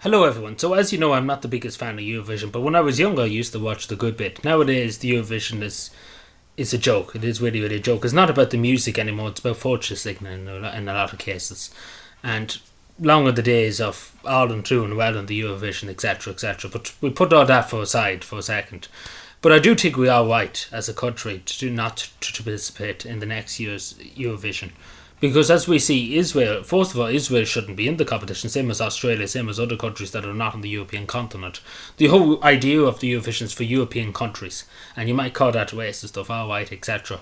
Hello everyone. So as you know, I'm not the biggest fan of Eurovision, but when I was younger I used to watch the good bit. Nowadays the Eurovision is a joke. It is really a joke. It's not about the music anymore, it's about fortune signaling in a lot of cases. And long are the days of Ireland doing well in the Eurovision, etc., etc. But we put all that aside for a second. But I do think we are right as a country to do not to participate in the next year's Eurovision. Because as we see, Israel, first of all, Israel shouldn't be in the competition, same as Australia, same as other countries that are not on the European continent. The whole idea of the Eurovision is for European countries, and you might call that racist stuff, alright, etc.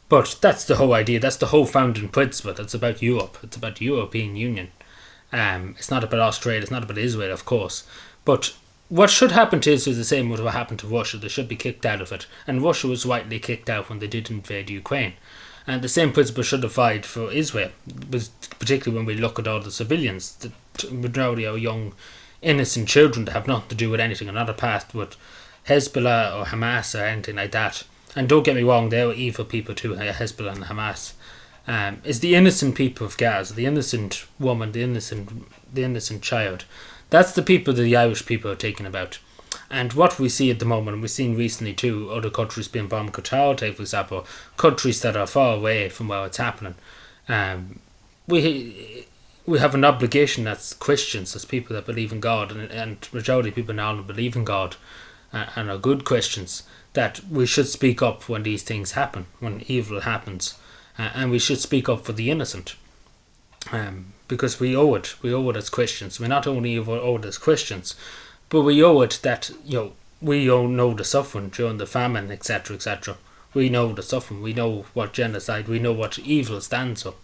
But that's the whole idea, that's the whole founding principle. It's about Europe, it's about the European Union. It's not about Australia, it's not about Israel, of course. But what should happen to Israel is the same as what happened to Russia. They should be kicked out of it. And Russia was rightly kicked out when they did invade Ukraine. And the same principle should apply for Israel, particularly when we look at all the civilians. The majority are young, innocent children that have nothing to do with anything, and not a past with Hezbollah or Hamas or anything like that. And don't get me wrong, they're evil people too, Hezbollah and Hamas. It's the innocent people of Gaza, the innocent woman, the innocent child. That's the people that the Irish people are talking about. And what we see at the moment, and we've seen recently too, other countries being bombed, Qatar, take for example, countries that are far away from where it's happening. We have an obligation as Christians, as people that believe in God, and majority of people now believe in God and are good Christians, that we should speak up when these things happen, when evil happens, and we should speak up for the innocent. Because we owe it as Christians. We not only owe it as Christians, but we owe it that, we all know the suffering during the famine, etc., etc. We know the suffering, we know what genocide, we know what evil stands for.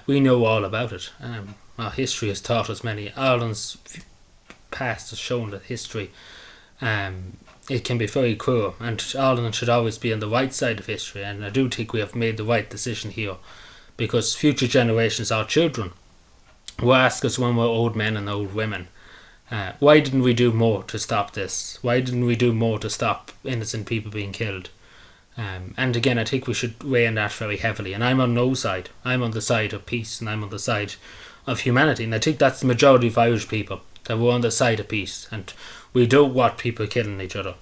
We know all about it. Our history has taught us many. Ireland's past has shown that history, it can be very cruel, and Ireland should always be on the right side of history, and I do think we have made the right decision here, because future generations, our children, will ask us when we're old men and old women, why didn't we do more to stop this? Why didn't we do more to stop innocent people being killed? And again, I think we should weigh in that very heavily. And I'm on no side. I'm on the side of peace, and I'm on the side of humanity. And I think that's the majority of Irish people, that we're on the side of peace. And we don't want people killing each other.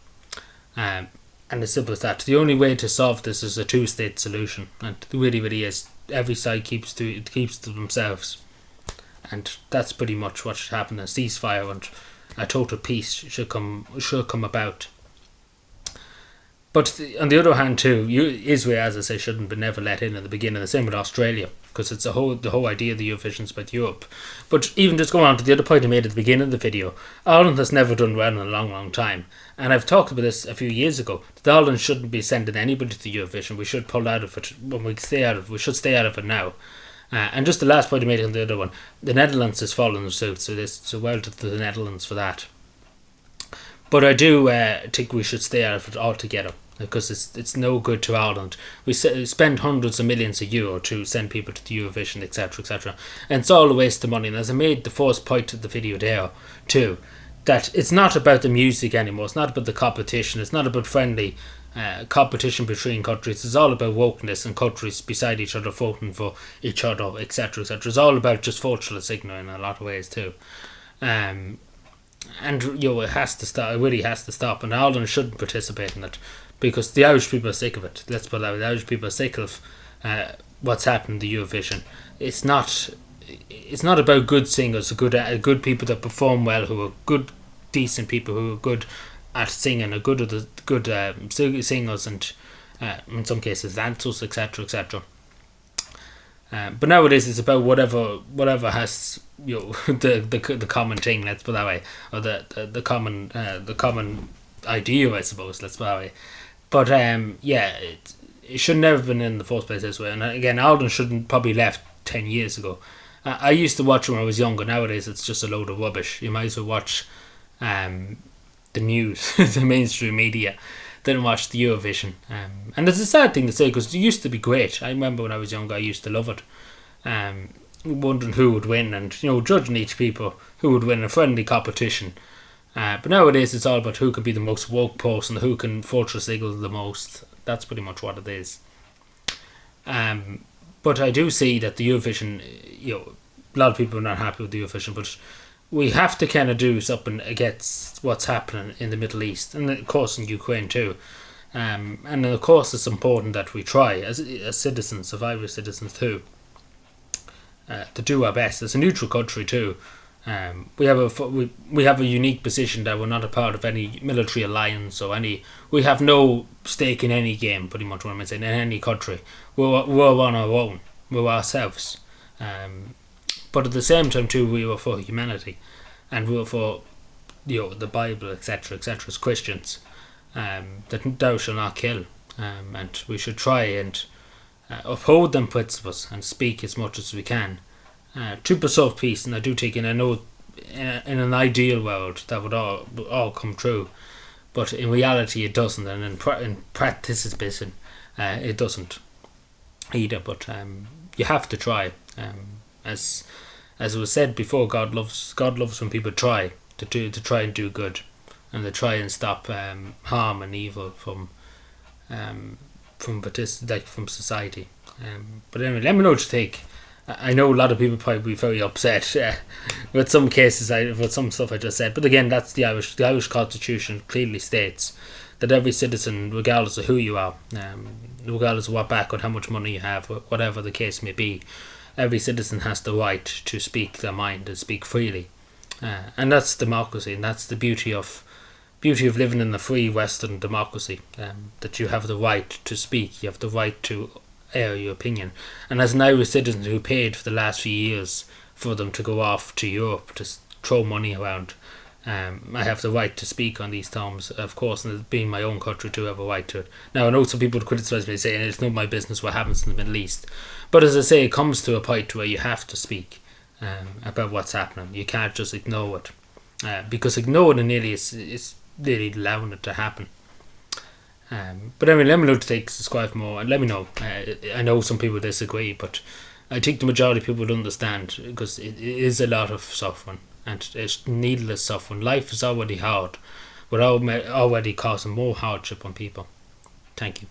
And as simple as that. The only way to solve this is a two-state solution. And it really is. Every side keeps to themselves. And that's pretty much what should happen. A ceasefire and a total peace should come about. But on the other hand too, Israel, as I say, shouldn't be never let in the beginning. The same with Australia, because it's the whole idea of the Eurovision is about Europe. But even just going on to the other point I made at the beginning of the video, Ireland has never done well in a long time. And I've talked about this a few years ago, that Ireland shouldn't be sending anybody to the Eurovision. We should pull out of it when we stay out of it. We should stay out of it now. And just the last point I made on the other one, the Netherlands has followed suit, so well to the Netherlands for that. But I do think we should stay out of it altogether, because it's no good to Ireland. We spend hundreds of millions of euro to send people to the Eurovision, etc., etc. And it's all a waste of money. And as I made the first point of the video there too, that it's not about the music anymore, it's not about the competition, it's not about friendly competition between countries. It's all about wokeness and countries beside each other voting for each other, etc., etc. It's all about just virtual signaling in a lot of ways too. And it has to stop. It really has to stop. And Ireland shouldn't participate in it, because the Irish people are sick of it. Let's put it that way. The Irish people are sick of what's happened in the Eurovision. It's not about good singers, good people that perform well, who are good, decent people who are good at singing, are good singers, and in some cases dancers, etc., etc. But nowadays it's about whatever has the common thing. Let's put it that way, or the common idea, I suppose. Let's put it that way. But it should never have been in the first place this way. And again, Ireland shouldn't probably left 10 years ago. I used to watch when I was younger. Nowadays it's just a load of rubbish. You might as well watch the news, the mainstream media, than watch the Eurovision. And it's a sad thing to say, because it used to be great. I remember when I was younger, I used to love it. Wondering who would win, and judging each people who would win, a friendly competition. But nowadays it's all about who can be the most woke person, who can fortress signal the most. That's pretty much what it is. But I do see that the Eurovision, a lot of people are not happy with the Eurovision, but we have to kind of do something against what's happening in the Middle East, and of course in Ukraine too. And of course it's important that we try as citizens, of Irish citizens too, to do our best. As a neutral country too, we have a unique position that we're not a part of any military alliance or any. We have no stake in any game, pretty much what I'm saying, in any country. We're on our own. We're ourselves. But at the same time too, we were for humanity, and we were for the Bible, etc., etc. As Christians, that thou shalt not kill, and we should try and uphold them principles and speak as much as we can to preserve peace. And I do think, and I know in an ideal world that would all come true, but in reality it doesn't, and in practice it doesn't either. But you have to try. As it was said before, God loves when people try to try and do good, and to try and stop harm and evil from society. But anyway, let me know what you think. I know a lot of people probably be very upset with some cases, with some stuff I just said. But again, that's the Irish. The Irish Constitution clearly states that every citizen, regardless of who you are, regardless of what background, how much money you have, whatever the case may be, every citizen has the right to speak their mind and speak freely. And that's democracy, and that's the beauty of living in a free Western democracy. That you have the right to speak, you have the right to air your opinion. And as an Irish citizen who paid for the last few years for them to go off to Europe to throw money around, I have the right to speak on these terms, of course, and being my own country to have a right to it. Now I know some people criticise me saying it's not my business what happens in the Middle East, but as I say, it comes to a point where you have to speak about what's happening. You can't just ignore it, because ignoring it nearly is really allowing it to happen. But anyway, let me know what you think, subscribe more, and let me know. I know some people disagree, but I think the majority of people would understand, because it is a lot of suffering, and it's needless suffering. Life is already hard, but already causing more hardship on people. Thank you.